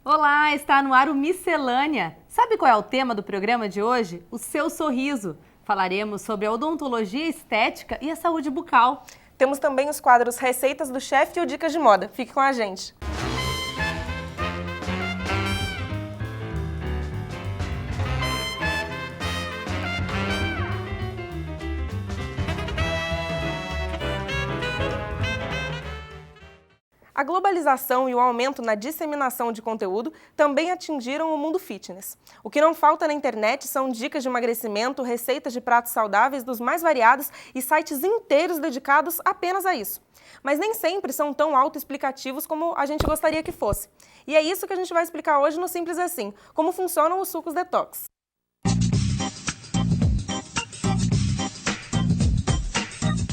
Olá, está no ar o Miscelânea. Sabe qual é o tema do programa de hoje? O seu sorriso. Falaremos sobre a odontologia estética e a saúde bucal. Temos também os quadros Receitas do Chefe e o Dicas de Moda. Fique com a gente. A globalização e o aumento na disseminação de conteúdo também atingiram o mundo fitness. O que não falta na internet são dicas de emagrecimento, receitas de pratos saudáveis dos mais variados e sites inteiros dedicados apenas a isso. Mas nem sempre são tão autoexplicativos como a gente gostaria que fosse. E é isso que a gente vai explicar hoje no Simples Assim, como funcionam os sucos detox.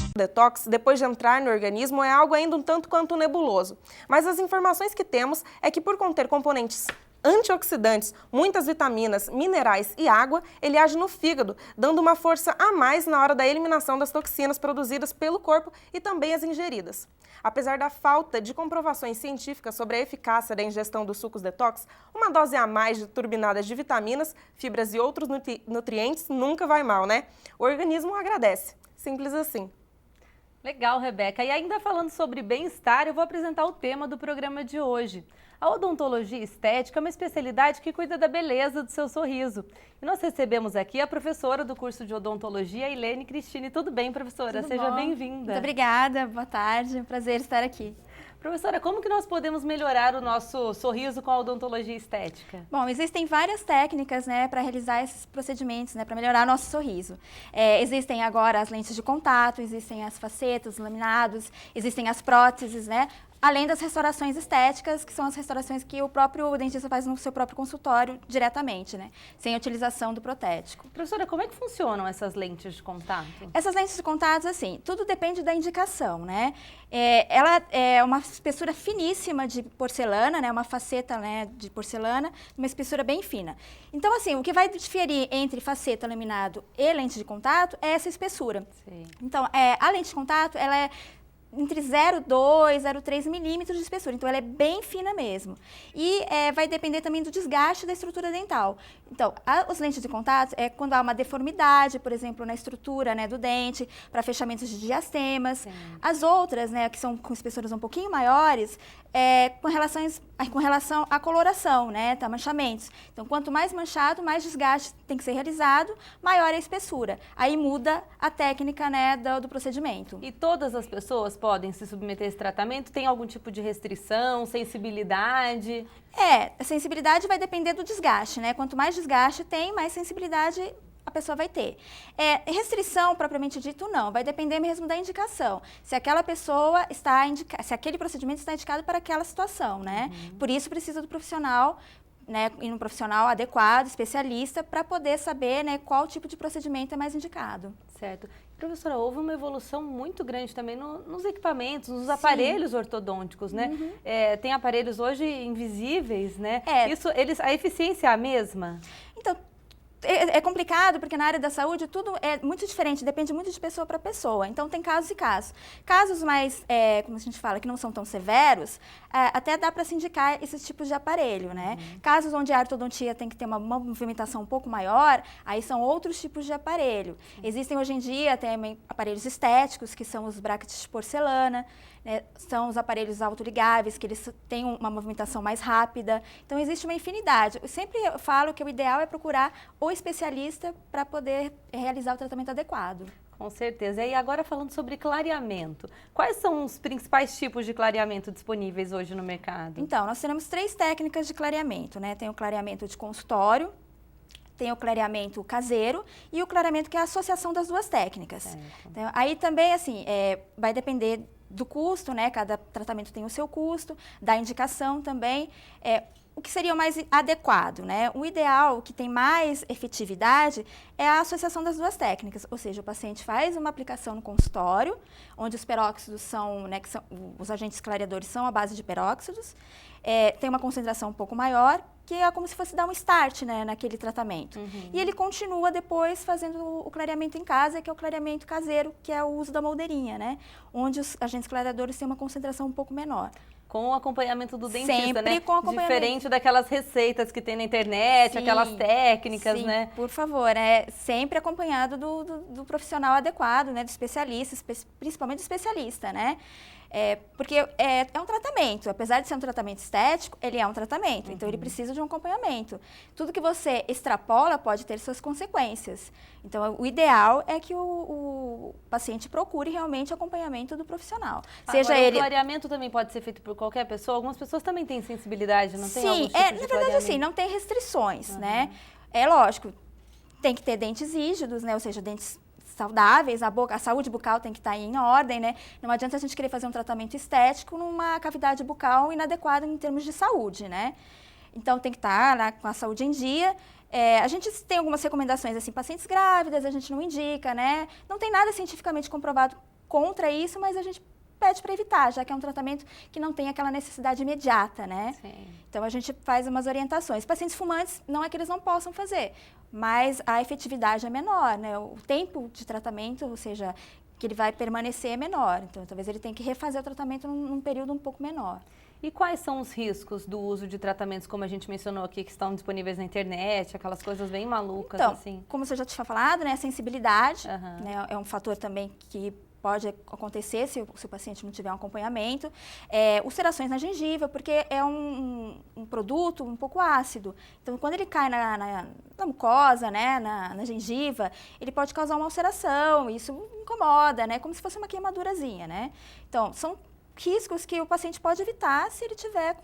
O detox, depois de entrar no organismo, é algo ainda um tanto quanto nebuloso. Mas as informações que temos é que por conter componentes antioxidantes, muitas vitaminas, minerais e água, ele age no fígado, dando uma força a mais na hora da eliminação das toxinas produzidas pelo corpo e também as ingeridas. Apesar da falta de comprovações científicas sobre a eficácia da ingestão dos sucos detox, uma dose a mais de turbinadas de vitaminas, fibras e outros nutrientes nunca vai mal, né? O organismo agradece. Simples assim. Legal, Rebeca. E ainda falando sobre bem-estar, eu vou apresentar o tema do programa de hoje. A odontologia estética é uma especialidade que cuida da beleza do seu sorriso. E nós recebemos aqui a professora do curso de odontologia, Ilene Cristine. Tudo bem, professora? Tudo Seja bom. bem-vinda. Muito obrigada, boa tarde, prazer estar aqui. Professora, como que nós podemos melhorar o nosso sorriso com a odontologia estética? Bom, existem várias técnicas, para realizar esses procedimentos, para melhorar nosso sorriso. Existem agora as lentes de contato, existem as facetas, os laminados, existem as próteses, além das restaurações estéticas, que são as restaurações que o próprio dentista faz no seu próprio consultório diretamente, sem a utilização do protético. Professora, como é que funcionam essas lentes de contato? Essas lentes de contato, assim, tudo depende da indicação, Ela é uma espessura finíssima de porcelana, uma faceta, de porcelana, uma espessura bem fina. Então, assim, o que vai diferir entre faceta, laminado e lente de contato é essa espessura. Sim. Então, a lente de contato, ela é entre 0,2 e 0,3 milímetros de espessura, então ela é bem fina mesmo. E vai depender também do desgaste da estrutura dental. Então, as lentes de contato é quando há uma deformidade, por exemplo, na estrutura do dente, para fechamentos de diastemas. Sim. As outras, que são com espessuras um pouquinho maiores, com relação à coloração, manchamento. Então, quanto mais manchado, mais desgaste tem que ser realizado, maior é a espessura. Aí muda a técnica, do procedimento. E todas as pessoas podem se submeter a esse tratamento? Tem algum tipo de restrição, sensibilidade? A sensibilidade vai depender do desgaste, Quanto mais desgaste tem, mais sensibilidade a pessoa vai ter. Restrição, propriamente dito, não. Vai depender mesmo da indicação. Se aquela pessoa se aquele procedimento está indicado para aquela situação, Por isso precisa do profissional, e um profissional adequado, especialista, para poder saber, qual tipo de procedimento é mais indicado. Certo. Professora, houve uma evolução muito grande também nos equipamentos, nos aparelhos ortodônticos, Uhum. Tem aparelhos hoje invisíveis, Isso, a eficiência é a mesma? Então, é complicado porque na área da saúde tudo é muito diferente, depende muito de pessoa para pessoa. Então tem casos e casos. Casos mais, como a gente fala, que não são tão severos, até dá para se indicar esses tipos de aparelho, Casos onde a ortodontia tem que ter uma movimentação um pouco maior, aí são outros tipos de aparelho. Existem hoje em dia também aparelhos estéticos, que são os brackets de porcelana, são os aparelhos autoligáveis, que eles têm uma movimentação mais rápida. Então, existe uma infinidade. Eu sempre falo que o ideal é procurar o especialista para poder realizar o tratamento adequado. Com certeza. E agora falando sobre clareamento, quais são os principais tipos de clareamento disponíveis hoje no mercado? Então, nós temos 3 técnicas de clareamento, Tem o clareamento de consultório, tem o clareamento caseiro e o clareamento que é a associação das duas técnicas. Então, aí também, assim, vai depender do custo, Cada tratamento tem o seu custo, da indicação também. O que seria o mais adequado, O ideal, que tem mais efetividade, é a associação das duas técnicas. Ou seja, o paciente faz uma aplicação no consultório, onde os peróxidos são, os agentes clareadores são à base de peróxidos, tem uma concentração um pouco maior, que é como se fosse dar um start, naquele tratamento. Uhum. E ele continua depois fazendo o clareamento em casa, que é o clareamento caseiro, que é o uso da moldeirinha, onde os agentes clareadores têm uma concentração um pouco menor. Com o acompanhamento do dentista, Sempre né? com acompanhamento. Diferente daquelas receitas que tem na internet, Sim, aquelas técnicas, sim, né? por favor, sempre acompanhado do profissional adequado, né, do especialista, principalmente do especialista, né? Porque é um tratamento, apesar de ser um tratamento estético, ele é um tratamento, então ele precisa de um acompanhamento. Tudo que você extrapola pode ter suas consequências. Então, o ideal é que o paciente procure realmente acompanhamento do profissional. Agora, o clareamento também pode ser feito por qualquer pessoa? Algumas pessoas também têm sensibilidade, não tem? Sim, alguns tipos de na verdade, clareamento? assim, não tem restrições, né? É lógico, tem que ter dentes rígidos, né? Ou seja, dentes saudáveis, a saúde bucal tem que estar em ordem, né? Não adianta a gente querer fazer um tratamento estético numa cavidade bucal inadequada em termos de saúde, né? Então, tem que estar lá com a saúde em dia. A gente tem algumas recomendações, assim, pacientes grávidas a gente não indica, né? Não tem nada cientificamente comprovado contra isso, mas a gente pede para evitar, já que é um tratamento que não tem aquela necessidade imediata, né? Sim. Então, a gente faz umas orientações. Pacientes fumantes, não é que eles não possam fazer, mas a efetividade é menor, né? O tempo de tratamento, ou seja, que ele vai permanecer é menor. Então, talvez ele tenha que refazer o tratamento num período um pouco menor. E quais são os riscos do uso de tratamentos, como a gente mencionou aqui, que estão disponíveis na internet, aquelas coisas bem malucas, Então, assim? como você já tinha falado, né, a sensibilidade, né, é um fator também que pode acontecer se o paciente não tiver um acompanhamento. Ulcerações na gengiva, porque é um produto um pouco ácido. Então, quando ele cai na mucosa, né, na gengiva, ele pode causar uma ulceração, isso incomoda, né, como se fosse uma queimadurazinha, né? Então, são riscos que o paciente pode evitar se ele tiver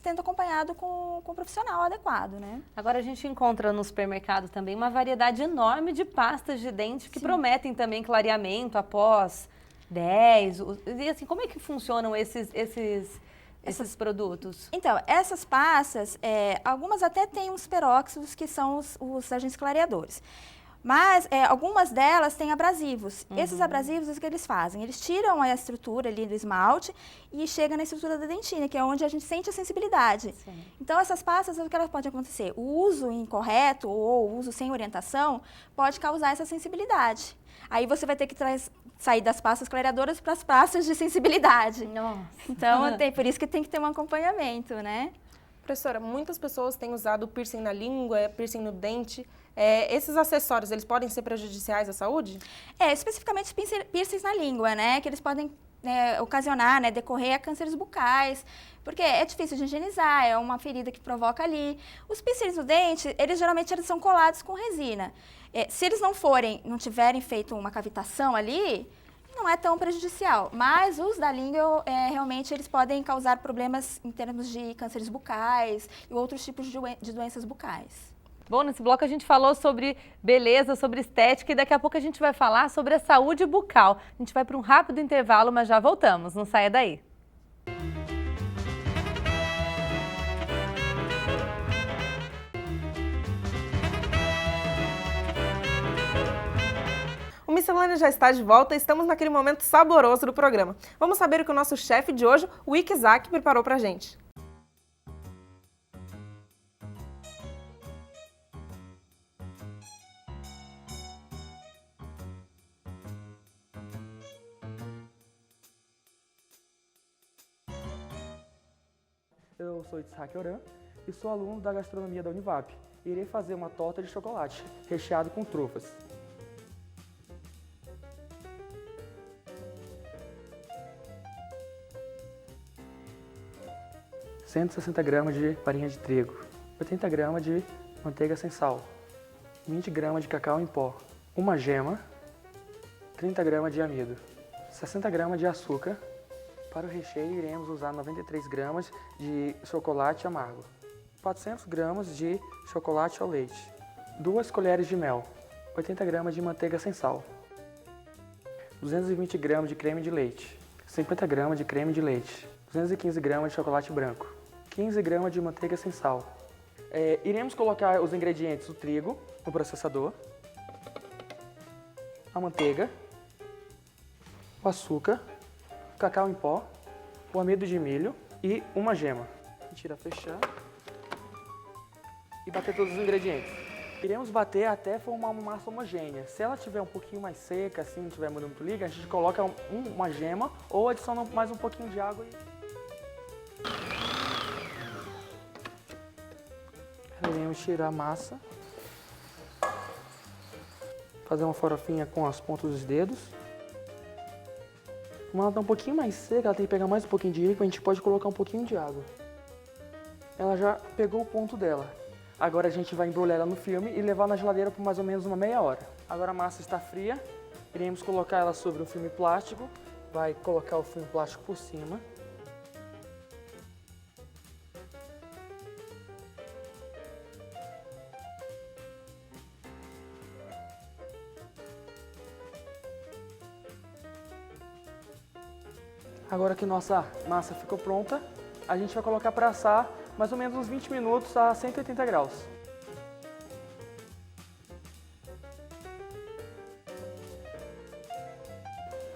sendo acompanhado com um profissional adequado, né? Agora a gente encontra no supermercado também uma variedade enorme de pastas de dente que prometem também clareamento após 10. E assim, como é que funcionam esses produtos? Então, essas pastas, algumas até têm uns peróxidos que são os agentes clareadores. Mas algumas delas têm abrasivos. Esses abrasivos, o que eles fazem? Eles tiram a estrutura ali do esmalte e chegam na estrutura da dentina, que é onde a gente sente a sensibilidade. Sim. Então, essas pastas, o que elas podem acontecer? O uso incorreto ou o uso sem orientação pode causar essa sensibilidade. Aí você vai ter que sair das pastas clareadoras para as pastas de sensibilidade. Nossa. Então, por isso que tem que ter um acompanhamento, né? Professora, muitas pessoas têm usado piercing na língua, piercing no dente. Esses acessórios, eles podem ser prejudiciais à saúde? Especificamente piercings na língua, né? Que eles podem ocasionar, né, decorrer a cânceres bucais, porque é difícil de higienizar, é uma ferida que provoca ali. Os piercings no dente, geralmente são colados com resina. Se eles não tiverem feito uma cavitação ali, não é tão prejudicial, mas os da língua, realmente, eles podem causar problemas em termos de cânceres bucais e outros tipos de doenças bucais. Bom, nesse bloco a gente falou sobre beleza, sobre estética e daqui a pouco a gente vai falar sobre a saúde bucal. A gente vai para um rápido intervalo, mas já voltamos, não saia daí. O Miscelânea já está de volta e estamos naquele momento saboroso do programa. Vamos saber o que o nosso chefe de hoje, o Ikizak, preparou pra gente. Eu sou Itzhak Oran e sou aluno da gastronomia da Univap. Irei fazer uma torta de chocolate recheado com trufas. – 160 gramas de farinha de trigo, 80 gramas de manteiga sem sal, 20 gramas de cacau em pó, uma gema, 30 gramas de amido, 60 gramas de açúcar. Para o recheio, iremos usar 93 gramas de chocolate amargo, 400 gramas de chocolate ao leite, 2 colheres de mel, 80 gramas de manteiga sem sal, 220 gramas de creme de leite, 50 gramas de creme de leite, 215 gramas de chocolate branco, 15 gramas de manteiga sem sal. Iremos colocar os ingredientes do trigo no processador, a manteiga, o açúcar, o cacau em pó, o amido de milho e uma gema. Tira fechar e bater todos os ingredientes. Iremos bater até formar uma massa homogênea. Se ela estiver um pouquinho mais seca, assim, não estiver muito liga, a gente coloca uma gema ou adiciona mais um pouquinho de água e... Iremos tirar a massa. Fazer uma farofinha com as pontas dos dedos. Como ela está um pouquinho mais seca, ela tem que pegar mais um pouquinho de líquido, a gente pode colocar um pouquinho de água. Ela já pegou o ponto dela. Agora a gente vai embrulhar ela no filme e levar na geladeira por mais ou menos uma meia hora. Agora a massa está fria, iremos colocar ela sobre um filme plástico. Vai colocar o filme plástico por cima. Agora que nossa massa ficou pronta, a gente vai colocar para assar mais ou menos uns 20 minutos a 180 graus.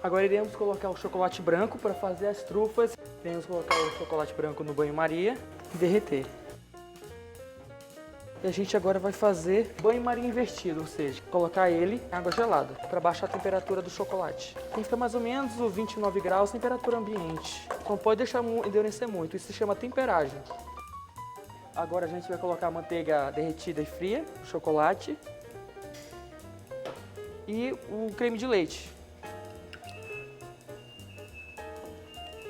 Agora iremos colocar o chocolate branco para fazer as trufas. Iremos colocar o chocolate branco no banho-maria e derreter. E a gente agora vai fazer banho-maria invertido, ou seja, colocar ele em água gelada para baixar a temperatura do chocolate. Tem que ficar mais ou menos os 29 graus, temperatura ambiente. Não pode deixar endurecer muito, isso se chama temperagem. Agora a gente vai colocar a manteiga derretida e fria, o chocolate e o creme de leite.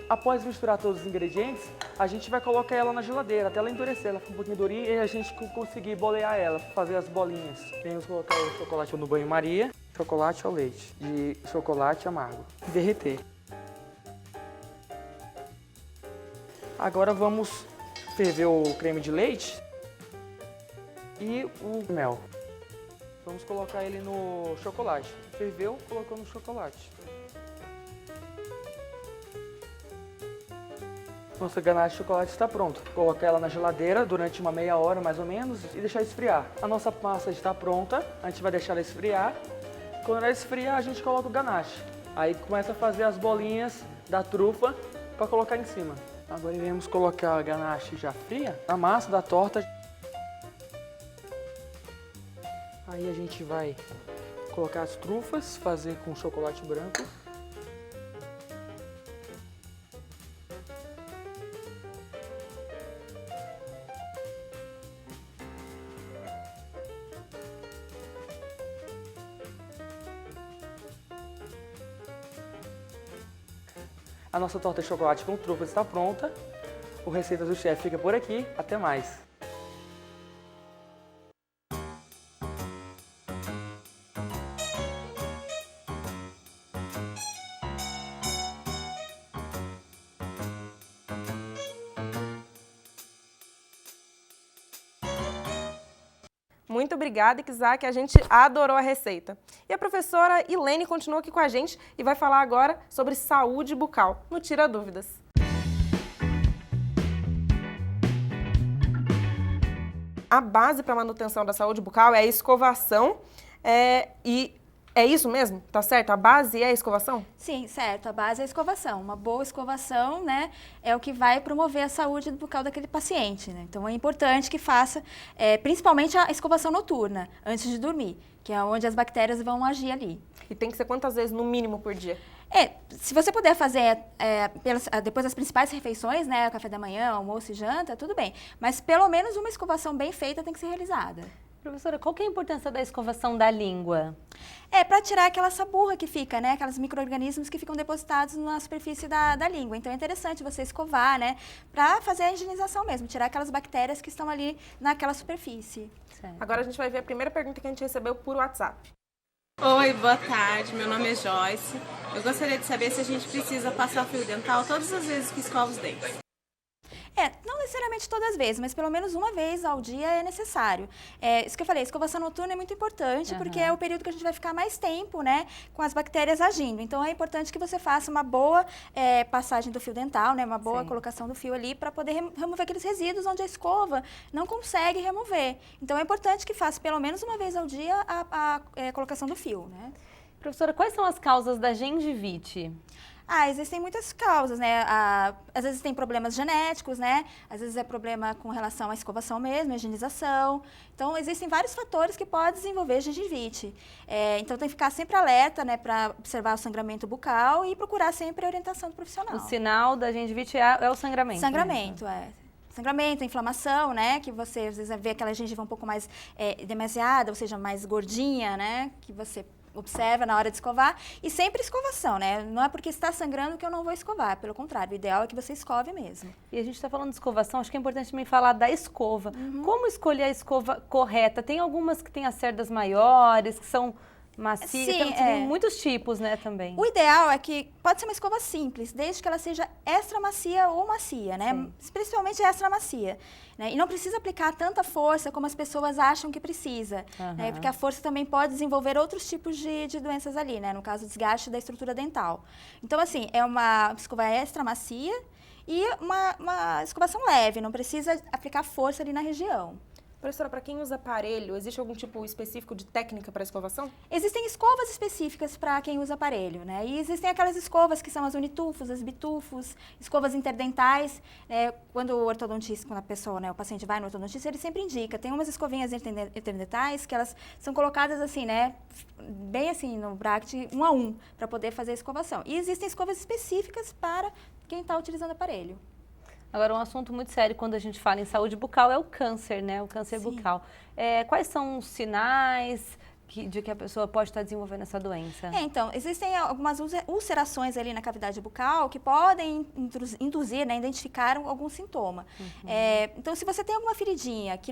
Após misturar todos os ingredientes, a gente vai colocar ela na geladeira até ela endurecer, ela fica um pouquinho durinha e a gente conseguir bolear ela, fazer as bolinhas. Vamos colocar o chocolate no banho-maria, chocolate ao leite, de chocolate amargo, e derreter. Agora vamos ferver o creme de leite e o mel. Vamos colocar ele no chocolate. Ferveu, colocou no chocolate. Nossa ganache de chocolate está pronta. Colocar ela na geladeira durante uma meia hora mais ou menos e deixar esfriar. A nossa massa está pronta, a gente vai deixar ela esfriar. Quando ela esfriar, a gente coloca o ganache. Aí começa a fazer as bolinhas da trufa para colocar em cima. Agora iremos colocar a ganache já fria na massa da torta. Aí a gente vai colocar as trufas, fazer com chocolate branco. A nossa torta de chocolate com trufas está pronta. O Receitas do Chefe fica por aqui. Até mais! Muito obrigada, Ikizaki, a gente adorou a receita. E a professora Ilene continua aqui com a gente e vai falar agora sobre saúde bucal, no Tira Dúvidas. A base para a manutenção da saúde bucal é a escovação e é isso mesmo? Tá certo? A base é a escovação? Sim, certo. A base é a escovação. Uma boa escovação, né, é o que vai promover a saúde bucal daquele paciente, né? Então, é importante que faça, principalmente a escovação noturna, antes de dormir, que é onde as bactérias vão agir ali. E tem que ser quantas vezes, no mínimo, por dia? Se você puder fazer depois das principais refeições, né, café da manhã, almoço e janta, tudo bem. Mas pelo menos uma escovação bem feita tem que ser realizada. Professora, qual que é a importância da escovação da língua? Para tirar aquela saburra que fica, né, aqueles micro-organismos que ficam depositados na superfície da língua. Então é interessante você escovar, né, para fazer a higienização mesmo, tirar aquelas bactérias que estão ali naquela superfície. Certo. Agora a gente vai ver a primeira pergunta que a gente recebeu por WhatsApp. Oi, boa tarde, meu nome é Joyce. Eu gostaria de saber se a gente precisa passar fio dental todas as vezes que escova os dentes. Não necessariamente todas as vezes, mas pelo menos uma vez ao dia é necessário. Isso que eu falei, a escovação noturna é muito importante, porque é o período que a gente vai ficar mais tempo, né, com as bactérias agindo. Então, é importante que você faça uma boa passagem do fio dental, né, uma boa colocação do fio ali, para poder remover aqueles resíduos onde a escova não consegue remover. Então, é importante que faça pelo menos uma vez ao dia a colocação do fio, né. Professora, quais são as causas da gengivite? Existem muitas causas, né? Às vezes tem problemas genéticos, né? Às vezes é problema com relação à escovação mesmo, à higienização. Então, existem vários fatores que podem desenvolver gengivite. Então, tem que ficar sempre alerta, né? Para observar o sangramento bucal e procurar sempre a orientação do profissional. O sinal da gengivite é o sangramento. Sangramento, sangramento, inflamação, né? Que você às vezes vê aquela gengiva um pouco mais demasiada, ou seja, mais gordinha, né? Que você observa na hora de escovar. E sempre escovação, né? Não é porque está sangrando que eu não vou escovar. Pelo contrário, o ideal é que você escove mesmo. E a gente está falando de escovação, acho que é importante também falar da escova. Como escolher a escova correta? Tem algumas que têm as cerdas maiores, que são macias, tem muitos tipos, né, também. O ideal é que pode ser uma escova simples, desde que ela seja extra macia ou macia, né? Sim. Principalmente extra macia. Né? E não precisa aplicar tanta força como as pessoas acham que precisa, né? Porque a força também pode desenvolver outros tipos de doenças ali, né? No caso, desgaste da estrutura dental. Então, assim, é uma escova extra macia e uma escovação leve, não precisa aplicar força ali na região. Professora, para quem usa aparelho, existe algum tipo específico de técnica para escovação? Existem escovas específicas para quem usa aparelho, né? E existem aquelas escovas que são as unitufos, as bitufos, escovas interdentais. Quando o ortodontista, quando a pessoa, né, o paciente vai no ortodontista, ele sempre indica. Tem umas escovinhas interdentais que elas são colocadas assim, né? Bem assim, no bracket, 1 a 1, para poder fazer a escovação. E existem escovas específicas para quem está utilizando aparelho. Agora, um assunto muito sério quando a gente fala em saúde bucal é o câncer, né? O câncer bucal. Quais são os sinais de que a pessoa pode estar desenvolvendo essa doença? Então, existem algumas ulcerações ali na cavidade bucal que podem induzir, né, identificar algum sintoma. Então, se você tem alguma feridinha que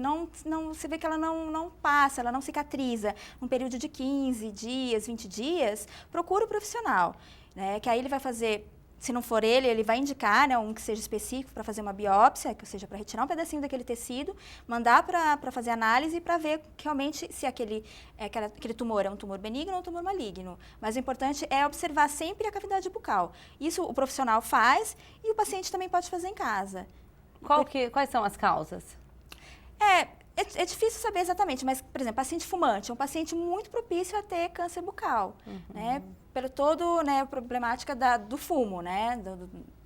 você vê que ela não passa, ela não cicatriza, num período de 15 dias, 20 dias, procura o profissional, né? Que aí ele vai fazer... Se não for ele vai indicar, né, um que seja específico para fazer uma biópsia, que seja para retirar um pedacinho daquele tecido, mandar para fazer análise para ver realmente se aquele tumor é um tumor benigno ou um tumor maligno. Mas o importante é observar sempre a cavidade bucal. Isso o profissional faz e o paciente também pode fazer em casa. Quais são as causas? É difícil saber exatamente, mas, por exemplo, paciente fumante é um paciente muito propício a ter câncer bucal, né? Pelo todo, né, a problemática do fumo, né?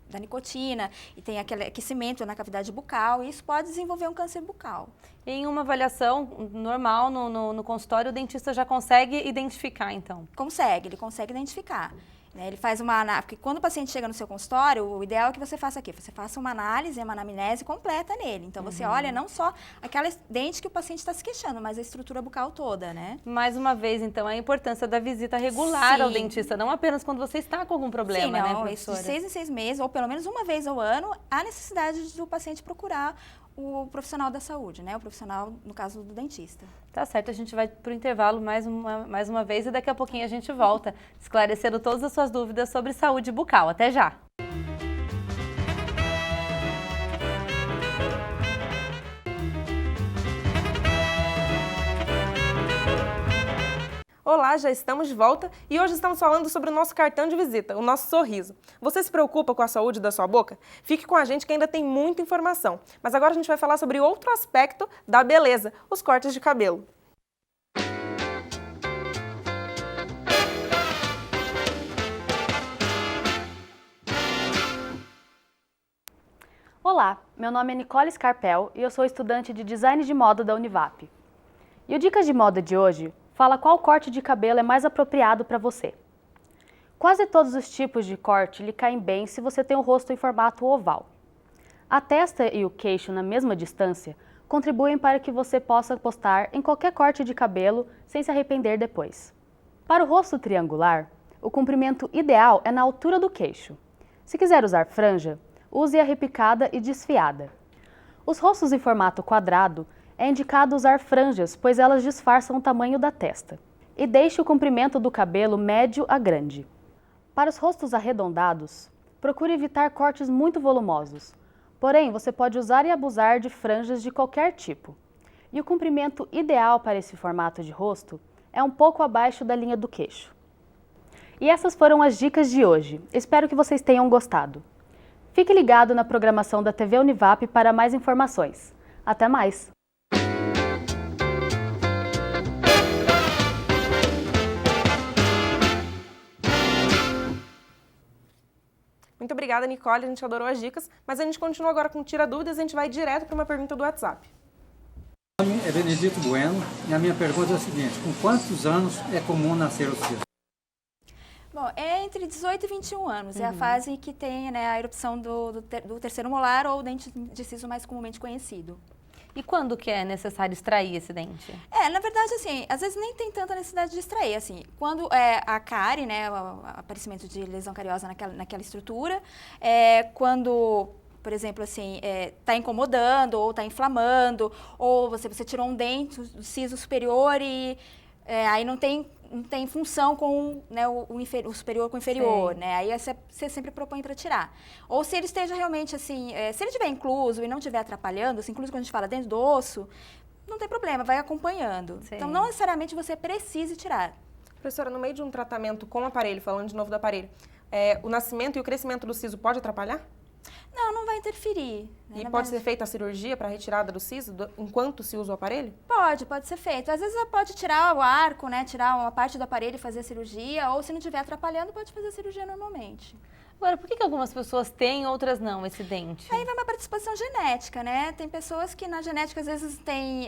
Da nicotina, e tem aquele aquecimento na cavidade bucal, e isso pode desenvolver um câncer bucal. Em uma avaliação normal no consultório, o dentista já consegue identificar, então? Ele consegue identificar. Ele faz uma análise, porque quando o paciente chega no seu consultório, o ideal é que você faça você faça uma análise, uma anamnese completa nele. Então, você olha não só aquela dente que o paciente está se queixando, mas a estrutura bucal toda, né? Mais uma vez, então, a importância da visita regular ao dentista, não apenas quando você está com algum problema, né, professora? De 6 em 6 meses, ou pelo menos uma vez ao ano, há necessidade do paciente procurar o profissional da saúde, né? O profissional, no caso do dentista. Tá certo, a gente vai para o intervalo mais uma vez e daqui a pouquinho a gente volta, esclarecendo todas as suas dúvidas sobre saúde bucal. Até já! Olá, já estamos de volta e hoje estamos falando sobre o nosso cartão de visita, o nosso sorriso. Você se preocupa com a saúde da sua boca? Fique com a gente que ainda tem muita informação. Mas agora a gente vai falar sobre outro aspecto da beleza, os cortes de cabelo. Olá, meu nome é Nicole Scarpel e eu sou estudante de Design de Moda da Univap. E o Dicas de Moda de hoje fala qual corte de cabelo é mais apropriado para você. Quase todos os tipos de corte lhe caem bem se você tem o rosto em formato oval. A testa e o queixo na mesma distância contribuem para que você possa postar em qualquer corte de cabelo sem se arrepender depois. Para o rosto triangular, o comprimento ideal é na altura do queixo. Se quiser usar franja, use a repicada e desfiada. Os rostos em formato quadrado é indicado usar franjas, pois elas disfarçam o tamanho da testa. E deixe o comprimento do cabelo médio a grande. Para os rostos arredondados, procure evitar cortes muito volumosos. Porém, você pode usar e abusar de franjas de qualquer tipo. E o comprimento ideal para esse formato de rosto é um pouco abaixo da linha do queixo. E essas foram as dicas de hoje. Espero que vocês tenham gostado. Fique ligado na programação da TV Univap para mais informações. Até mais! Muito obrigada, Nicole, a gente adorou as dicas, mas a gente continua agora com Tira Dúvidas, a gente vai direto para uma pergunta do WhatsApp. Meu nome é Benedito Bueno e a minha pergunta é a seguinte: com quantos anos é comum nascer o cisne? Bom, Não, é entre 18 e 21 anos. É a fase que tem, né, a erupção do terceiro molar ou dente de siso mais comumente conhecido. E quando que é necessário extrair esse dente? Na verdade, assim, às vezes nem tem tanta necessidade de extrair, assim, quando a cárie, né, o aparecimento de lesão cariosa naquela estrutura, quando, por exemplo, assim, tá incomodando ou tá inflamando, ou você tirou um dente do siso superior e aí não tem função com, né, o superior com o inferior, Sim. né? Aí você sempre propõe para tirar. Ou se ele esteja realmente assim, se ele estiver incluso e não estiver atrapalhando, assim, incluso quando a gente fala dentro do osso, não tem problema, vai acompanhando. Sim. Então, não necessariamente você precise tirar. Professora, no meio de um tratamento com o aparelho, falando de novo do aparelho, o nascimento e o crescimento do siso pode atrapalhar? Não vai interferir. Né? E pode ser feita a cirurgia para retirada do siso enquanto se usa o aparelho? Pode ser feito. Às vezes pode tirar o arco, né, tirar uma parte do aparelho e fazer a cirurgia, ou se não estiver atrapalhando, pode fazer a cirurgia normalmente. Agora, por que algumas pessoas têm e outras não esse dente? Aí vai uma participação genética, né? Tem pessoas que na genética às vezes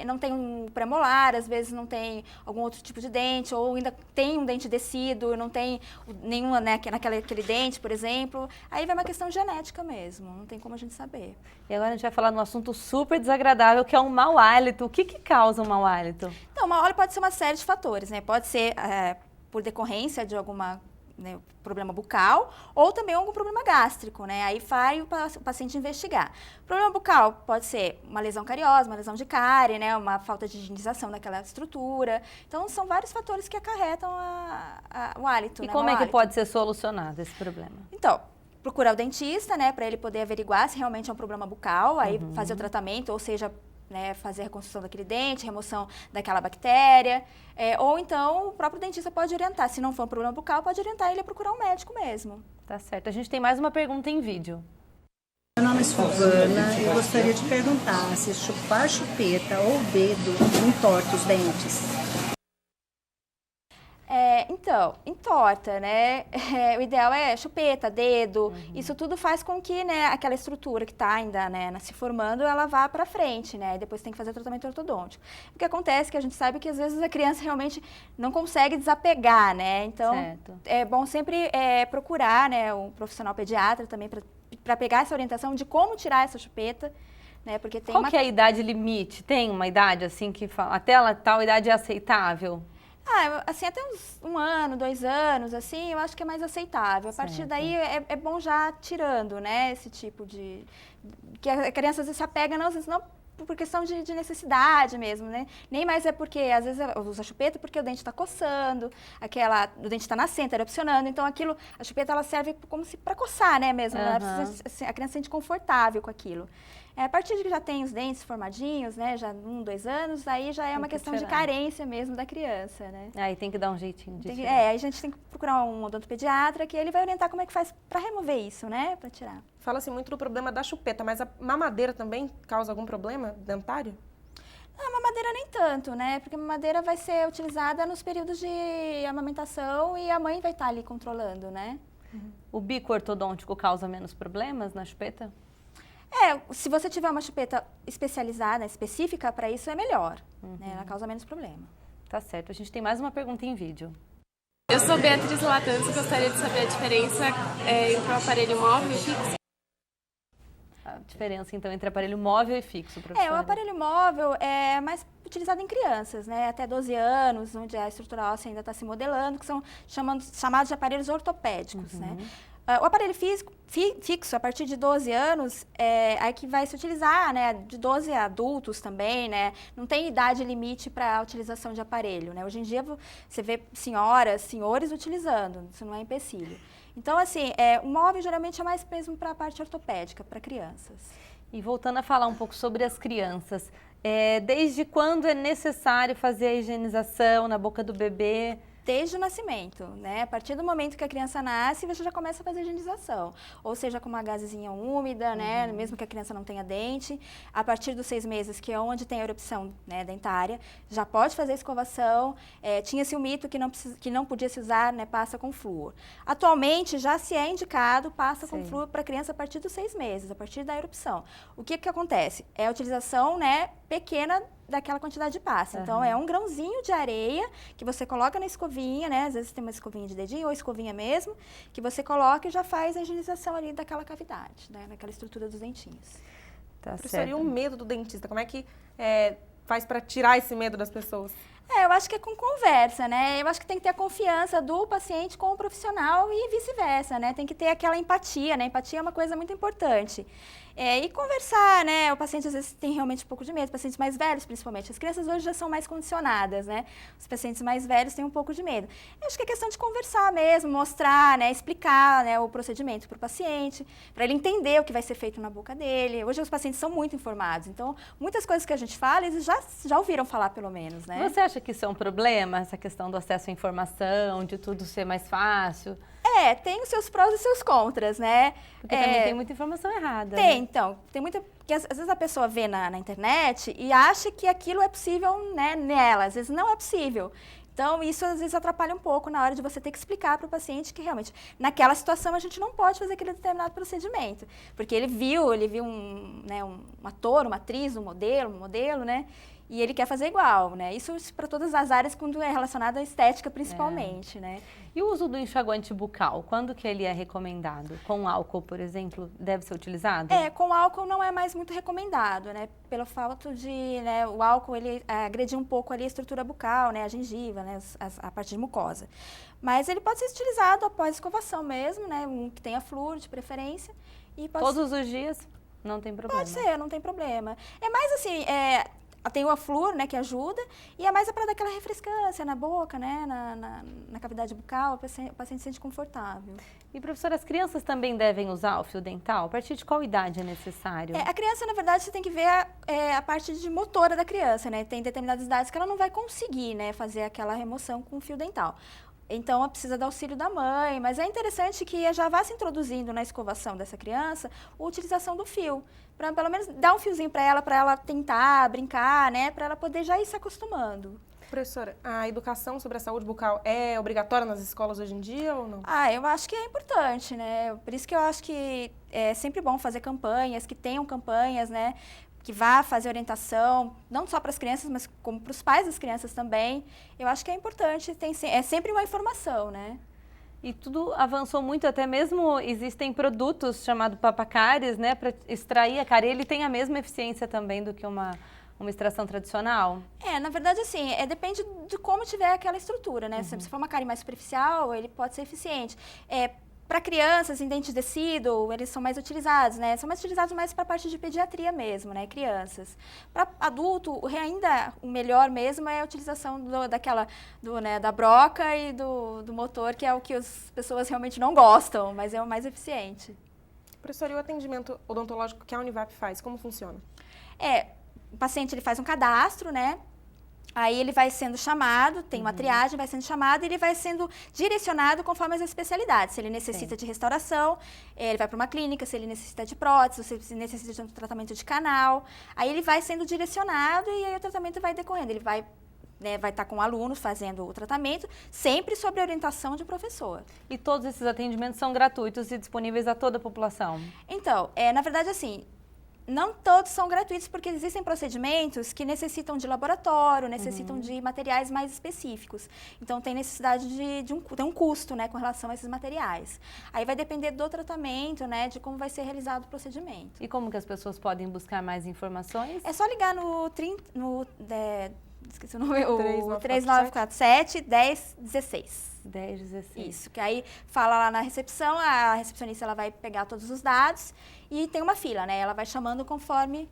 não tem um premolar, às vezes não tem algum outro tipo de dente, ou ainda tem um dente descido, não tem nenhuma, né, naquele dente, por exemplo. Aí vai uma questão genética mesmo, não tem como a gente saber. E agora a gente vai falar de um assunto super desagradável, que é o mau hálito. O que causa o mau hálito? Então, o mau hálito pode ser uma série de fatores, né? Pode ser por decorrência de alguma, né, problema bucal ou também algum problema gástrico, né? Aí vai o paciente investigar. Problema bucal pode ser uma lesão cariosa, uma lesão de cárie, né? Uma falta de higienização daquela estrutura. Então, são vários fatores que acarretam o hálito. E né? como é que hálito. pode ser solucionado esse problema? Então, procurar o dentista, né? Para ele poder averiguar se realmente é um problema bucal, aí fazer o tratamento, ou seja, né, fazer a reconstrução daquele dente, remoção daquela bactéria, ou então o próprio dentista pode orientar, se não for um problema bucal, pode orientar ele a procurar um médico mesmo. Tá certo. A gente tem mais uma pergunta em vídeo. Meu nome é Silvana e eu gostaria de perguntar se chupar chupeta ou dedo entorta os dentes. Então, entorta, né? O ideal é chupeta, dedo, isso tudo faz com que, né, aquela estrutura que está ainda, né, se formando, ela vá para frente, né? E depois tem que fazer o tratamento ortodôntico. O que acontece é que a gente sabe que às vezes a criança realmente não consegue desapegar, né? Então, Certo. é bom sempre procurar, né, um profissional pediatra também para pegar essa orientação de como tirar essa chupeta, né? Porque tem Qual que é a idade limite? Tem uma idade assim que até tal idade é aceitável? Assim, até uns 1 ano, 2 anos, assim, eu acho que é mais aceitável. A partir Certo. daí é bom já tirando, né, esse tipo de... Que a criança às vezes se apega, não, às vezes não por questão de necessidade mesmo, né? Nem mais é porque, às vezes, usa chupeta porque o dente está coçando, o dente está nascendo, está erupcionando, então a chupeta ela serve como se para coçar, né, mesmo. Ela precisa, a criança se sente confortável com aquilo. A partir de que já tem os dentes formadinhos, né, já 1, 2 anos, aí já é uma questão de carência mesmo da criança, né? Aí tem que dar um jeitinho de tirar. Aí a gente tem que procurar um odontopediatra que ele vai orientar como é que faz para remover isso, né, para tirar. Fala-se muito do problema da chupeta, mas a mamadeira também causa algum problema dentário? A mamadeira nem tanto, né? Porque a mamadeira vai ser utilizada nos períodos de amamentação e a mãe vai estar ali controlando, né? O bico ortodôntico causa menos problemas na chupeta? Se você tiver uma chupeta especializada, específica para isso, é melhor, né? Ela causa menos problema. Tá certo. A gente tem mais uma pergunta em vídeo. Eu sou Beatriz Latanzi e gostaria de saber a diferença entre o aparelho móvel e fixo. A diferença, então, entre aparelho móvel e fixo, professora? O aparelho móvel é mais utilizado em crianças, né? Até 12 anos, onde a estrutura óssea ainda está se modelando, que são chamados de aparelhos ortopédicos, né? O aparelho fixo, a partir de 12 anos, é que vai se utilizar, né? De 12 a adultos também, né? Não tem idade limite para a utilização de aparelho, né? Hoje em dia, você vê senhoras, senhores utilizando, isso não é empecilho. Então, assim, o móvel geralmente é mais mesmo para a parte ortopédica, para crianças. E voltando a falar um pouco sobre as crianças, desde quando é necessário fazer a higienização na boca do bebê? Desde o nascimento, né? A partir do momento que a criança nasce, você já começa a fazer a higienização. Ou seja, com uma gazezinha úmida, né? Mesmo que a criança não tenha dente. A partir dos 6 meses, que é onde tem a erupção, né, dentária, já pode fazer a escovação. Tinha-se o mito que não podia se usar, né, pasta com flúor. Atualmente, já se é indicado pasta com flúor para a criança a partir dos 6 meses, a partir da erupção. O que acontece? É a utilização, né, pequena daquela quantidade de pasta. Então, é um grãozinho de areia que você coloca na escovinha, né? Às vezes tem uma escovinha de dedinho ou escovinha mesmo, que você coloca e já faz a higienização ali daquela cavidade, né? Naquela estrutura dos dentinhos. Tá Professora, e certo. o medo do dentista? Como é que faz para tirar esse medo das pessoas? Eu acho que é com conversa, né? Eu acho que tem que ter a confiança do paciente com o profissional e vice-versa, né? Tem que ter aquela empatia, né? Empatia é uma coisa muito importante. E conversar, né? O paciente às vezes tem realmente um pouco de medo, pacientes mais velhos principalmente. As crianças hoje já são mais condicionadas, né? Os pacientes mais velhos têm um pouco de medo. Eu acho que é questão de conversar mesmo, mostrar, né? Explicar, né? O procedimento para o paciente, para ele entender o que vai ser feito na boca dele. Hoje os pacientes são muito informados, então muitas coisas que a gente fala, eles já ouviram falar pelo menos, né? Você acha que isso é um problema, essa questão do acesso à informação, de tudo ser mais fácil? Tem os seus prós e seus contras, né? Porque também tem muita informação errada. Tem, né? então. Tem muita... Porque às vezes a pessoa vê na internet e acha que aquilo é possível, né, nela. Às vezes não é possível. Então, isso às vezes atrapalha um pouco na hora de você ter que explicar para o paciente que realmente, naquela situação, a gente não pode fazer aquele determinado procedimento. Porque ele viu um ator, uma atriz, um modelo, né? E ele quer fazer igual, né? Isso para todas as áreas quando é relacionado à estética, principalmente, né? E o uso do enxaguante bucal, quando que ele é recomendado? Com álcool, por exemplo, deve ser utilizado? Com álcool não é mais muito recomendado, né? Pelo fato de, né, o álcool, ele agredir um pouco ali a estrutura bucal, né? A gengiva, né? A parte de mucosa. Mas ele pode ser utilizado após escovação mesmo, né? Um que tenha flúor, de preferência. E pode Todos os dias? Não tem problema? Pode ser, não tem problema. É mais assim, tem o flúor, né, que ajuda, e é mais para dar aquela refrescância na boca, né, na cavidade bucal, o paciente se sente confortável. E, professora, as crianças também devem usar o fio dental? A partir de qual idade é necessário? A criança, na verdade, você tem que ver a parte de motora da criança, né? Tem determinadas idades que ela não vai conseguir, né, fazer aquela remoção com o fio dental. Então, ela precisa do auxílio da mãe, mas é interessante que já vá se introduzindo na escovação dessa criança a utilização do fio, para pelo menos dar um fiozinho para ela tentar brincar, né, para ela poder já ir se acostumando. Professora, a educação sobre a saúde bucal é obrigatória nas escolas hoje em dia ou não? Eu acho que é importante, né? Por isso que eu acho que é sempre bom fazer campanhas, que tenham campanhas, né? Que vá fazer orientação, não só para as crianças, mas como para os pais das crianças também. Eu acho que é importante, é sempre uma informação, né? E tudo avançou muito, até mesmo existem produtos chamados papacáries, né, para extrair a cárie. Ele tem a mesma eficiência também do que uma extração tradicional? Na verdade, assim, depende de como tiver aquela estrutura, né? Se for uma cárie mais superficial, ele pode ser eficiente. Para crianças em dente de tecido, eles são mais utilizados, né? São mais utilizados mais para a parte de pediatria mesmo, né? Crianças. Para adulto, ainda o melhor mesmo é a utilização da broca e do motor, que é o que as pessoas realmente não gostam, mas é o mais eficiente. Professora, e o atendimento odontológico que a Univap faz, como funciona? O paciente ele faz um cadastro, né? Aí ele vai sendo chamado, tem uma triagem, vai sendo chamado e ele vai sendo direcionado conforme as especialidades. Se ele necessita de restauração, ele vai para uma clínica, se ele necessita de prótese, se ele necessita de um tratamento de canal. Aí ele vai sendo direcionado e aí o tratamento vai decorrendo. Ele vai estar com o aluno fazendo o tratamento, sempre sob a orientação de professor. E todos esses atendimentos são gratuitos e disponíveis a toda a população? Então, na verdade, assim, não todos são gratuitos, porque existem procedimentos que necessitam de laboratório, necessitam de materiais mais específicos. Então, tem necessidade tem um custo, né, com relação a esses materiais. Aí vai depender do tratamento, né, de como vai ser realizado o procedimento. E como que as pessoas podem buscar mais informações? É só ligar esqueci o nome, o 3947 1016. 1016. Isso, que aí fala lá na recepção, a recepcionista ela vai pegar todos os dados e tem uma fila, né? Ela vai chamando conforme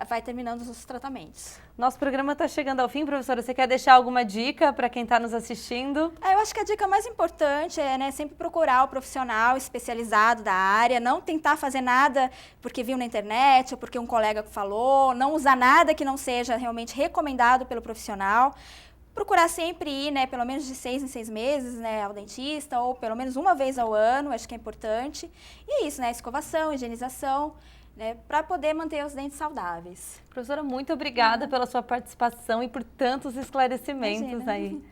vai terminando os tratamentos. Nosso programa está chegando ao fim, professora. Você quer deixar alguma dica para quem está nos assistindo? Eu acho que a dica mais importante é, né, sempre procurar o profissional especializado da área, não tentar fazer nada porque viu na internet ou porque um colega falou, não usar nada que não seja realmente recomendado pelo profissional. Procurar sempre ir, né, pelo menos de 6 em 6 meses, né, ao dentista, ou pelo menos uma vez ao ano, acho que é importante. E é isso, né, escovação, higienização, né, para poder manter os dentes saudáveis. Professora, muito obrigada pela sua participação e por tantos esclarecimentos aí.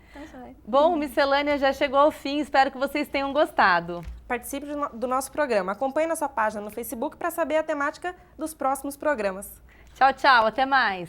Bom, o Miscelânea já chegou ao fim, espero que vocês tenham gostado. Participe do nossa programa. Acompanhe nossa página no Facebook para saber a temática dos próximos programas. Tchau, tchau, até mais.